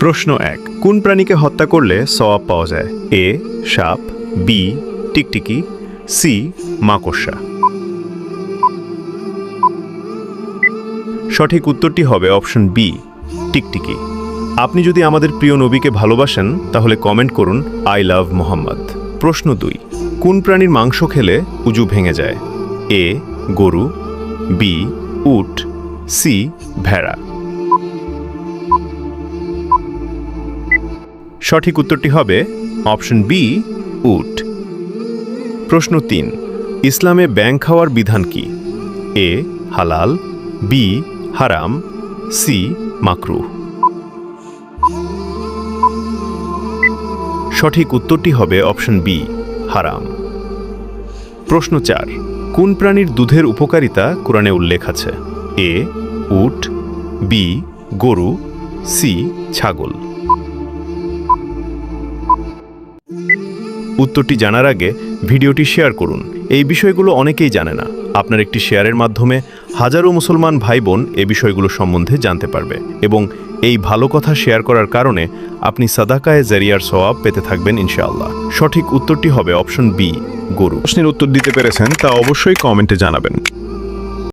প্রশ্ন 1 কোন প্রাণীকে হত্যা করলে সওয়াব পাওয়া যায়? এ সাপ, বি টিকটিকি, সি মাকড়সা। সঠিক উত্তরটি হবে অপশন বি টিকটিকি। আপনি যদি আমাদের প্রিয় নবীকে ভালোবাসেন তাহলে কমেন্ট করুন আই লাভ মোহাম্মদ। প্রশ্ন 2 কোন প্রাণীর মাংস খেলে উজু ভেঙে যায়? এ গরু, বি উট, সি ভেড়া। সঠিক উত্তরটি হবে অপশন বি উট। প্রশ্ন 3 ইসলামে ব্যাঙ খাওয়ার বিধান কি? এ হালাল, বি হারাম, সি মাকরুহ। সঠিক উত্তরটি হবে অপশন বি হারাম। প্রশ্ন 4 কোন প্রাণীর দুধের উপকারিতা কোরআনে উল্লেখ আছে? এ উট, বি গরু, সি ছাগল। উত্তরটি জানার আগে ভিডিওটি শেয়ার করুন। এই বিষয়গুলো অনেকেই জানে না। আপনার একটি শেয়ারের মাধ্যমে হাজারো মুসলমান ভাই বোন এ বিষয়গুলো সম্বন্ধে জানতে পারবে এবং এই ভালো কথা শেয়ার করার কারণে আপনি সাদাকায়ে জারিয়ার সওয়াব পেতে থাকবেন ইনশাআল্লাহ। সঠিক উত্তরটি হবে অপশন বি গরু। প্রশ্নের উত্তর দিতে পেরেছেন তা অবশ্যই কমেন্টে জানাবেন।